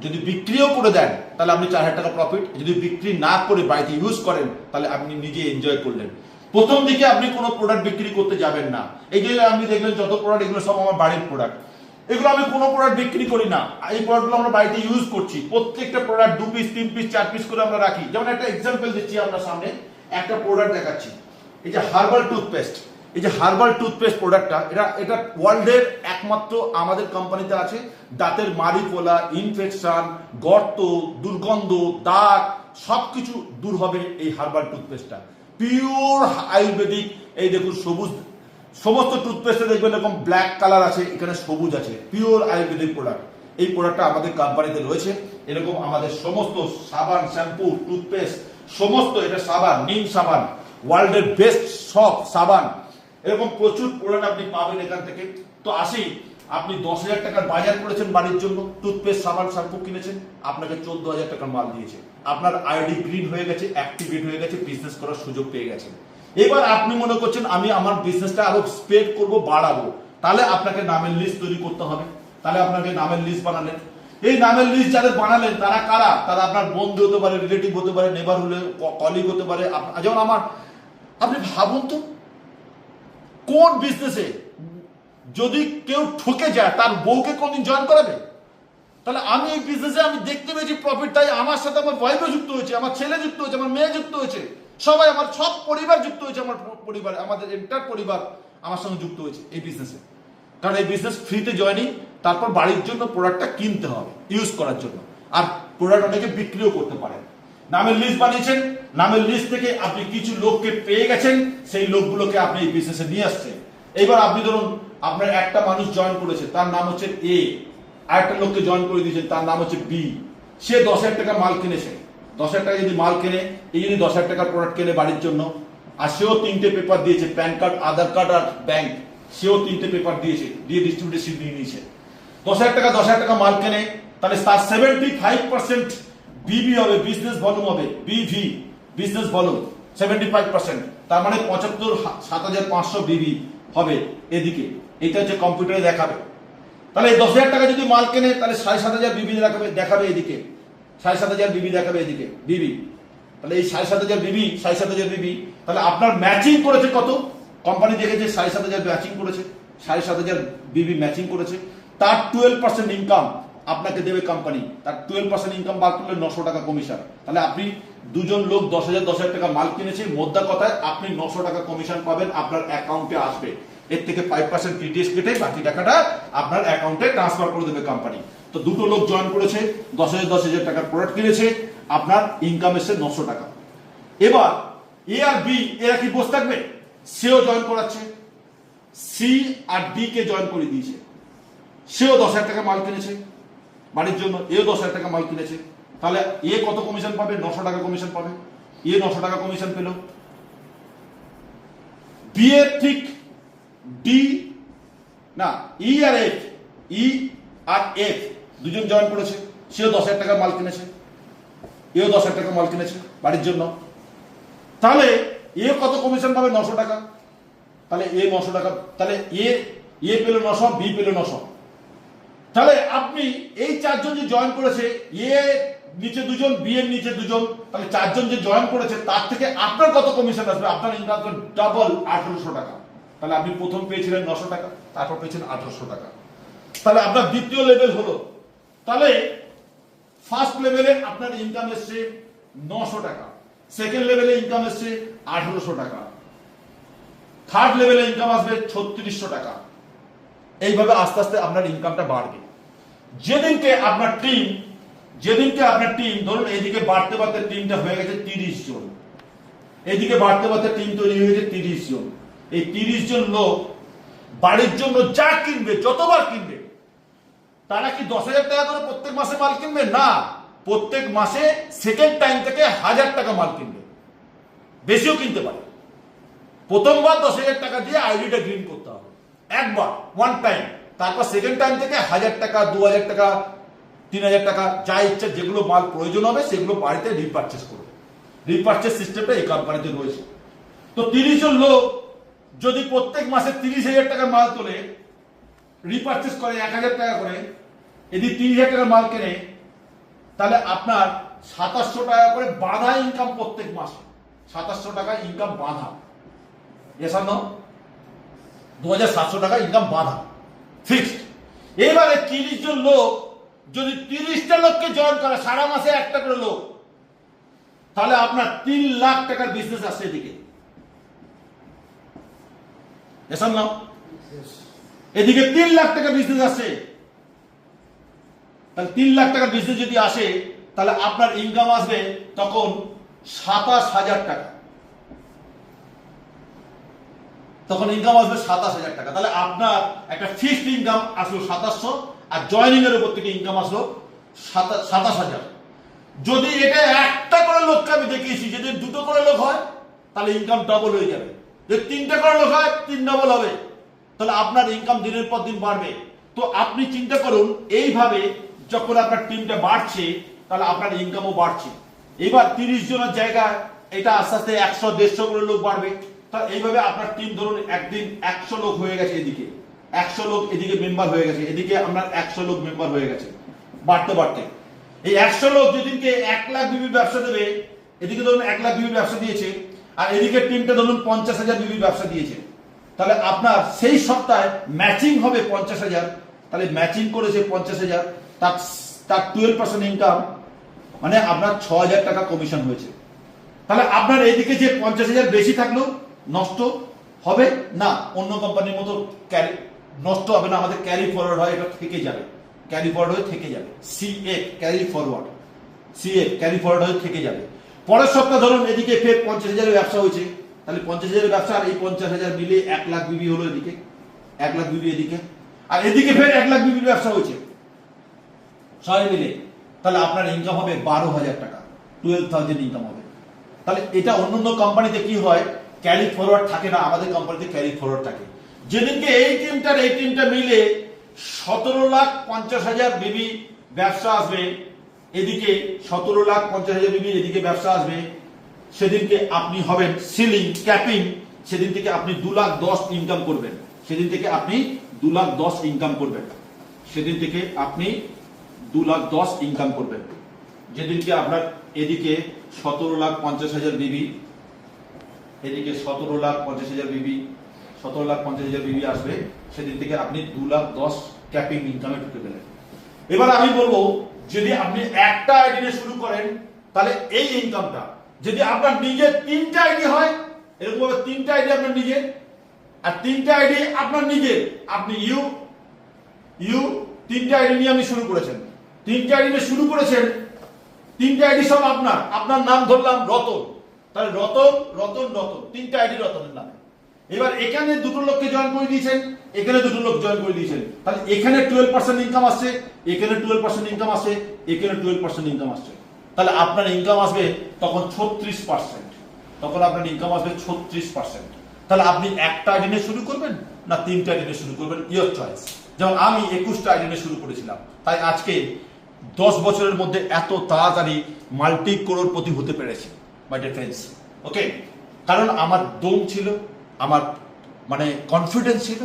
Speaker 1: যদি বিক্রিও করে দেন তাহলে আপনি 4,000 টাকা প্রফিট। যদি বিক্রি না করে বাড়িতে ইউজ করেন তাহলে আপনি নিজে এনজয় করলেন। প্রথম দিকে আপনি কোনো প্রোডাক্ট বিক্রি করতে যাবেন না। এই যে আপনি দেখলেন যত প্রোডাক্ট, এগুলো সব আমার বাড়ির প্রোডাক্ট, এগুলো আমি কোনো প্রোডাক্ট বিক্রি করি না। এই প্রোডাক্টগুলো আমরা বাড়িতে ইউজ করছি। প্রত্যেকটা প্রোডাক্ট 2 পিস, 3 পিস, 4 পিস করে আমরা রাখি। যেমন একটা এক্সাম্পল দিচ্ছি আপনার সামনে, একটা প্রোডাক্ট দেখাচ্ছি। এই যে হার্বাল টুথপেস্ট, এই যে হার্বাল টুথপেস্ট প্রোডাক্টটা, এটা ওয়ার্ল্ডের একমাত্র আমাদের কোম্পানিতে আছে। দাঁতের মাড়ি ফোলা, ইনফেকশন, গর্ত, দুর্গন্ধ, দাগ সবকিছু দূর হবে এই হার্বাল টুথপেস্টটা। পিওর আয়ুর্বেদিক। এই দেখুন সবুজ, সমস্ত টুথপেস্টে দেখবেন এরকম ব্ল্যাক কালার আছে, এখানে সবুজ আছে, পিওর আয়ুর্বেদিক প্রোডাক্ট। এই প্রোডাক্টটা আমাদের কোম্পানিতে রয়েছে। এরকম আমাদের সমস্ত সাবান, শ্যাম্পু, টুথপেস্ট সমস্ত, এটা সাবান, নিম সাবান, ওয়ার্ল্ডের বেস্ট সব সাবান, এরকম প্রচুর প্রোডাক্ট আপনি পাবেন এখান থেকে। তো আসি, আপনি 10,000 টাকার বাজার করেছেন বাড়ির জন্য, টুথপেস্ট, সাবান, শ্যাম্পু কিনেছেন, আপনাকে 14,000 টাকার মাল দিয়েছে, আপনার আইডি গ্রিন হয়ে গেছে, অ্যাক্টিভেট হয়ে গেছে, বিজনেস করার সুযোগ পেয়ে গেছেন। এবার আপনি মনে করছেন আমি আমার বিজনেসটা আরো স্প্রেড করব, বাড়াবো, তাহলে আপনাকে নামের লিস্ট তৈরি করতে হবে। তাহলে আপনাকে নামের লিস্ট বানালেন। এই নামের লিস্ট যাদের বানালেন তারা কারা? তারা আপনার বন্ধু হতে পারে, রিলেটিভ হতে পারে, নেবার হলে কলিগ হতে পারে। যেমন আমার, আপনি ভাবুন তো, কোন বিজনেসে যদি কেউ ঠকে যায় তার বউকে কোনদিন জয়েন করাবে? তাহলে আমি এই বিজনেসে আমি দেখতে পেয়েছি প্রফিট, তাই আমার সাথে আমার ওয়াইফও যুক্ত হয়েছে, আমার ছেলে যুক্ত হয়েছে, আমার মেয়ে যুক্ত হয়েছে, সবাই, আমার সব পরিবার যুক্ত হয়েছে, আমার পরিবার, আমাদের এন্টার পরিবার আমার সঙ্গে যুক্ত হয়েছে এই বিজনেসে। কারণ এই বিজনেস ফ্রিতে জয়েনিং, তারপর বাড়ির জন্য প্রোডাক্টটা কিনতে হবে ইউজ করার জন্য, আর প্রোডাক্ট অনেকে বিক্রিও করতে পারেন। নামের লিস্ট বানিয়েছেন, নামের লিস্ট থেকে আপনি কিছু লোককে পেয়ে গেছেন, সেই লোকগুলোকে আপনি এই বিজনেসে নিয়ে আসছেন। এবার আপনি ধরুন আপনার একটা মানুষ জয়েন করেছে, তার নাম হচ্ছে এ, আরেকটা লোককে জয়েন করে দিয়েছেন, তার নাম হচ্ছে বি। সে 10,000 টাকা মাল কিনেছে, 10,000 টাকা যদি মাল কেনে, এই যদি 10,000 টাকার প্রোডাক্ট কেনে বাড়ির জন্য, আর সেও 3টে পেপার দিয়েছে, প্যান কার্ড, আধার কার্ড আর ব্যাংক, সেও 3টে পেপার দিয়েছে, দিয়ে ডিস্ট্রিবিউটার সিট নিয়ে নিয়েছে। 10,000 টাকা মাল কেনে, তাহলে তার 75% বিবি হবে, বিজনেস ভলিউম হবে, বিভি, বিজনেস ভলিউম 75%, তার মানে 7,500 বিবি হবে এদিকে। এটা হচ্ছে কম্পিউটারে দেখাবে। তাহলে এই 10,000 টাকা যদি মাল কেনে, তাহলে 7,500 বিবি দেখাবে এদিকে, 7,500 বিবি দেখাবে এদিকে, বিবি। তাহলে এই 7,500 বিবি, 7,500 বিবি, তাহলে আপনার ম্যাচিং করেছে কত? কোম্পানি দেখেছে 7,500 ম্যাচিং করেছে, 7,500 বিবি ম্যাচিং করেছে, তার 12% ইনকাম আপনাকে দেবে কোম্পানি। তার 12% ইনকাম বার করলে 900 টাকা কমিশন। তাহলে আপনি দুজন লোক 10,000 টাকা মাল কিনেছে, মোদ্দা কথায় আপনি 900 টাকা কমিশন পাবেন, আপনার অ্যাকাউন্টে আসবে। এর থেকে 5% টিডিএস কেটে বাকি টাকাটা আপনার অ্যাকাউন্টে ট্রান্সফার করে দেবে কোম্পানি। তো দুটো লোক জয়েন করেছে, 10,000 টাকার প্রোডাক্ট কিনেছে, আপনার ইনকাম এসছে 900 টাকা। এবার এ আর বি, এরা কি বসে থাকবে? সেও জয়েন করাচ্ছে, সি আর ডি কে জয়েন করে দিয়েছে, সেও 10,000 টাকা মাল কিনেছে বাড়ির জন্য, এও 10,000 টাকা মাল কিনেছে। তাহলে এ কত কমিশন পাবে? 900 টাকা কমিশন পাবে। এ 900 টাকা কমিশন পেল। বি এর ঠিক ডি না, ই আর এফ, ই আর এফ দুজন জয়েন করেছে, সেও 10,000 টাকা মাল কিনেছে, এও 10,000 টাকা মাল কিনেছে বাড়ির জন্য। তাহলে এ কত কমিশন পাবে? 900 টাকা। তাহলে এ 900 টাকা, তাহলে এ পেল 900, বি পেল 900। তাহলে আপনি এই চারজন যে জয়েন করেছে, এ নিচে দুজন, বি এর নিচে দুজন, তাহলে চারজন যে জয়েন করেছে তার থেকে আপনার কত কমিশন আসবে? আপনার ইনকাম ডাবল, 1,800 টাকা। তাহলে আপনি প্রথম পেয়েছিলেন 900 টাকা, তারপর পেয়েছেন 1,800 টাকা। তাহলে আপনার দ্বিতীয় লেভেল হলো, তাহলে ফার্স্ট লেভেলে আপনার ইনকাম এসছে 900 টাকা, সেকেন্ড লেভেলে ইনকাম এসছে 1,800 টাকা, থার্ড লেভেলে ইনকাম আসবে 3,600 টাকা। এইভাবে আস্তে আস্তে আপনার ইনকামটা বাড়বে। যেদিনকে আপনার টিম ধরুন এদিকে বাড়তে বাড়তে টিমটা হয়ে গেছে 30 জন, এদিকে বাড়তে বাড়তে টিম তৈরি হয়ে গেছে 30 জন। এই 30 জন লোক বাড়ির জন্য যা কিনবে, যতবার কিনবে, তারা কি 10,000 টাকা করে প্রত্যেক মাসে মাল কিনবে? না, প্রত্যেক মাসে সেকেন্ড টাইম থেকে 1,000 টাকা মাল কিনবে, বেশিও কিনতে পারে। প্রথমবার 10,000 টাকা দিয়ে আইডিটা গ্রিন করতে হবে একবার, ওয়ান টাইম। তারপর সেকেন্ড টাইম থেকে 1,000 টাকা, 2,000 টাকা, 3,000 টাকা, যা ইচ্ছা যেগুলো মাল প্রয়োজন হবে সেগুলো বাড়িতে রিপারচেস করবে। রিপারচেস সিস্টেমটা এই কোম্পানিতে রয়েছে। তো 30 জন লোক যদি প্রত্যেক মাসে 30,000 টাকার মাল তোলে, রিপারচেস করে 1,000 টাকা করে, এদিকে 30,000 টাকার মাল কেনে, তাহলে আপনার 2,700 টাকা করে বাঁধা ইনকাম প্রত্যেক মাসে, 2,700 টাকা ইনকাম বাঁধা। এসার ন 2,700 টাকা ইনকাম বাঁধা ফিক্সড। এবারে 30 জন লোক যদি 30টা লোককে জয়েন করে, সারা মাসে একটা করে লোক, তাহলে আপনার 3 লাখ টাকার বিজনেস আসছে এদিকে। এসার নাম এদিকে 3 লাখ টাকা বিজনেস আসে, তাহলে 3 লাখ টাকার বিজনেস যদি আসে তাহলে আপনার ইনকাম আসবে তখন 27,000 টাকা, তখন ইনকাম আসবে 27,000 টাকা। তাহলে আপনার একটা ফিক্সড ইনকাম আসলো 2700 আর জয়েনিং এর উপর থেকে ইনকাম আসলো 27,000। যদি এটা একটা করে লোককে আমি দেখিয়েছি, যদি 2টো করে লোক হয় তাহলে ইনকাম ডবল হয়ে যাবে, যদি 3টে করে লোক হয় 3 ডবল হবে, তাহলে আপনার ইনকাম দিনের পর দিন বাড়বে। তো আপনি চিন্তা করুন এইভাবে যখন আপনার টিমটা বাড়ছে তাহলে আপনার ইনকামও বাড়ছে। এবার 30 জনের জায়গায় এটা আস্তে আস্তে 100-150 করে লোক বাড়বে। তা এইভাবে আপনার টিম ধরুন একদিন 100 লোক হয়ে গেছে, এদিকে 100 লোক এদিকে মেম্বার হয়ে গেছে, এদিকে আপনার 100 লোক মেম্বার হয়ে গেছে, বাড়তে বাড়তে এই 100 লোক যেদিনকে 1 লাখ বিবির ব্যবসা দেবে, এদিকে ধরুন 1 লাখ বিবির ব্যবসা দিয়েছে আর এদিকে টিমটা ধরুন 50,000 বিবির ব্যবসা দিয়েছে, তাহলে আপনার সেই সপ্তাহে ম্যাচিং হবে 50,000, তাহলে ম্যাচিং করেছে 50,000, তার 12% ইনকাম, মানে আপনার 6,000 টাকা কমিশন হয়েছে। তাহলে আপনার এইদিকে যে 50,000 বেশি থাকলেও নষ্ট হবে না, অন্য কোম্পানির মতো নষ্ট হবে না, আমাদের ক্যারি ফরওয়ার্ড হয়, এটা থেকে যাবে, ক্যারি ফরওয়ার্ড হয়ে থেকে যাবে, CF carry forward, CF carry forward হয়ে থেকে যাবে। পরের সপ্তাহ ধরুন এদিকে ফের 50,000 ব্যবসা হয়েছে, তাহলে 50,000 ব্যবসা আর এই 50,000 মিলে 1 লাখ বিবি হলো, এদিকে 1 লাখ বিবি এদিকে, আর এদিকে ফের 1 লাখ বিবির ব্যবসা হয়েছে সবাই মিলে, তাহলে আপনার ইনকাম হবে 12,000 টাকা, 12,000 ইনকাম হবে। তাহলে এটা অন্যান্য কোম্পানিতে কি হয়, ক্যারি ফরওয়ার্ড থাকে না, আমাদের কোম্পানিতে ক্যারি ফরওয়ার্ড থাকে। যেদিনকে এই টিমটা মিলে 17,50,000 বিবি ব্যবসা আসবে, এদিকে 17,50,000 বিবি এদিকে ব্যবসা আসবে, সেদিনকে আপনি হবেন সিলিং ক্যাপিং, সেদিন থেকে আপনি 2,10,000 ইনকাম করবেন, সেদিন থেকে আপনি 2,10,000 ইনকাম করবেন, সেদিন থেকে আপনি 2,10,000 ইনকাম করবেন। যেদিনকে আপনার এদিকে 17,50,000 বিবি, এদিকে 17,50,000 বিবি, 17,50,000 বিবি আসবে, সেদিন থেকে আপনি 2,10,000 ক্যাপিং ইনকামে ঢুকে গেলেন। এবার আমি বলবো যদি আপনি একটা আইডি নিয়ে শুরু করেন তাহলে এই ইনকামটা, যদি আপনার নিজের 3টা আইডি হয়, এরকম ভাবে 3টা আইডি আপনার নিজের আর 3টা আইডি আপনার নিজের, আপনি ইউ 3টা আইডি নিয়ে আপনি শুরু করেছেন, 3টা আইডি নিয়ে শুরু করেছেন, 3টা আইডি সব আপনার নাম ধরলাম রতন, তাহলে রতন 3টা আইডি রতনের নামে। এবার এখানে 2টো লোককে জয়েন করে দিয়েছেন, এখানে 2টো লোক জয়েন করে দিয়েছেন, তাহলে এখানে 12% ইনকাম আসছে, এখানে 12% ইনকাম আসছে, এখানে 12% ইনকাম আসছে, তাহলে আপনার ইনকাম আসবে তখন 36%, তখন আপনার ইনকাম আসবে 36%। তাহলে আপনি একটা আইডি নিয়ে শুরু করবেন না 3টা আইডি নিয়ে শুরু করবেন, ইয়োর চয়েস। যেমন আমি 21টা আইডি নিয়ে শুরু করেছিলাম, তাই আজকে 10 বছরের মধ্যে এত তাড়াতাড়ি মাল্টি করোড়পতি হতে পেরেছি মাই ডিয়ার ফ্রেন্ডস। ওকে, কারণ আমার দম ছিল, আমার মানে কনফিডেন্স ছিল,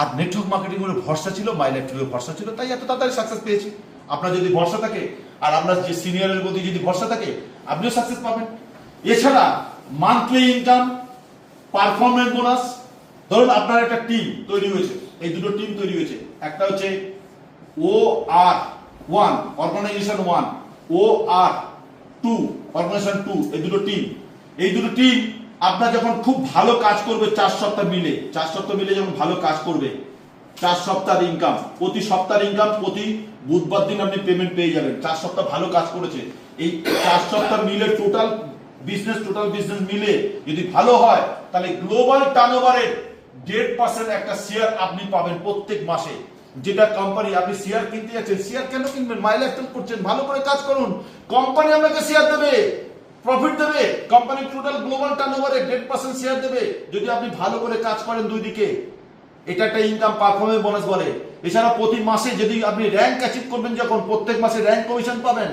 Speaker 1: আর নেটওয়ার্ক মার্কেটিং এর ভরসা ছিল, মাই লাইফের ভরসা ছিল, তাই এত তাড়াতাড়ি সাকসেস পেয়েছি। আপনার যদি ভরসা থাকে আর আপনার যে সিনিয়রের প্রতি যদি ভরসা থাকে, আপনিও সাকসেস পাবেন। এছাড়া মান্থলি ইনকাম, পারফরম্যান্স বোনাস, ধরুন আপনার একটা টিম তৈরি হয়েছে, এই 2টো টিম তৈরি হয়েছে, একটা হচ্ছে OR1 অর্গানাইজেশন 1, OR2 অর্গানাইজেশন 2, এই 2টো টিম, এই 2টো টিম আপনার যখন খুব ভালো কাজ করবে 4 সপ্তাহ মিলে যখন ভালো কাজ করবে, 4 সপ্তাহের ইনকাম, প্রতি সপ্তাহের ইনকাম প্রতি বুধবার দিন আপনি পেমেন্ট পেয়ে যাবেন। 4 সপ্তাহ ভালো কাজ করেছে, এই 4 সপ্তাহ মিলে টোটাল বিজনেস মিলে যদি ভালো হয় তাহলে গ্লোবাল টার্নওভারের 1.5% একটা শেয়ার আপনি পাবেন প্রত্যেক মাসে। যেটা কোম্পানি, আপনি শেয়ার কিনতে যাচ্ছেন, শেয়ার কেন কিনবেন? মাই লাইফস্টাইল করছেন, ভালো করে কাজ করুন, কোম্পানি আপনাকে শেয়ার দেবে, প্রফিট দেবে, কোম্পানি টোটাল গ্লোবাল টার্নওভারে 1.5% শেয়ার দেবে যদি আপনি ভালো করে কাজ করেন দুই দিকে। এটা একটা ইনকাম পারফরম্যান্স বোনাস বলে। এছাড়া প্রতি মাসে যদি আপনি র্যাঙ্ক অ্যাচিভ করবেন, যখন প্রত্যেক মাসে র্যাঙ্ক কমিশন পাবেন,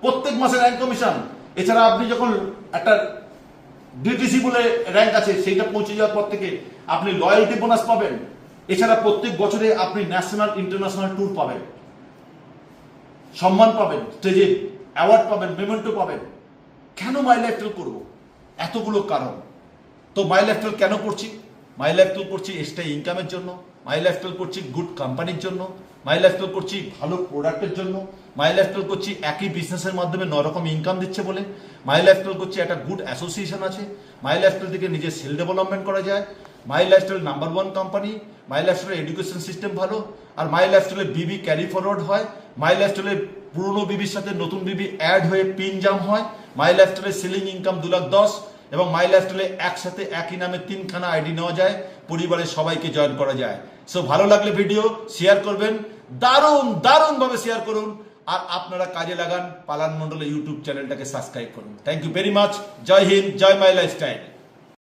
Speaker 1: প্রত্যেক মাসে র্যাঙ্ক কমিশন। এছাড়া আপনি যখন একটা ডিটিসি বলে র্যাঙ্ক আছে, সেইটা পৌঁছে যাওয়ার পর থেকে আপনি লয়্যালটি বোনাস পাবেন। এছাড়া প্রত্যেক বছরে আপনি ন্যাশনাল ইন্টারন্যাশনাল ট্যুর পাবেন, সম্মান পাবেন, স্টেজে অ্যাওয়ার্ড পাবেন, মেমেন্টো পাবেন। কেন মাই লাইফস্টাইল করবো? এতগুলো কারণ। তো মাই লাইফস্টাইল কেন করছি? মাই লাইফস্টাইল করছি এক্সট্রা ইনকামের জন্য, মাই লাইফস্টাইল করছি গুড কোম্পানির জন্য, মাই লাইফস্টাইল করছি ভালো প্রোডাক্টের জন্য, মাই লাইফস্টাইল করছি একই বিজনেসের মাধ্যমে 9 রকম ইনকাম দিচ্ছে বলে, মাই লাইফস্টাইল করছি একটা গুড অ্যাসোসিয়েশন আছে, মাই লাইফস্টাইল থেকে নিজের সেল ডেভেলপমেন্ট করা যায়, My Lifestyle number 1 company. My লাইফস্টাইলের এডুকেশন সিস্টেম ভালো, আর মাই লাইফস্টাইলে বিবি ক্যারি ফরওয়ার্ড হয়। মাই লাইফস্টাইলে পুরনো বিবির সাথে নতুন বিবি অ্যাড হয়ে পিন জাম হয়। মাই লাইফস্টাইলে সিলিং ইনকাম 2,10,000 এবং মাই লাইফস্টাইলে একসাথে একই নামে 3খানা আইডি নেওয়া যায়, পরিবারের সবাইকে জয়েন করা যায়। সো ভালো লাগলে ভিডিও শেয়ার করবেন, দারুণ ভাবে শেয়ার করুন, আর আপনারা কাজে লাগান পালান মন্ডলের ইউটিউব চ্যানেলটাকে সাবস্ক্রাইব করুন। Thank you very much. Jai Hind, Jai my lifestyle.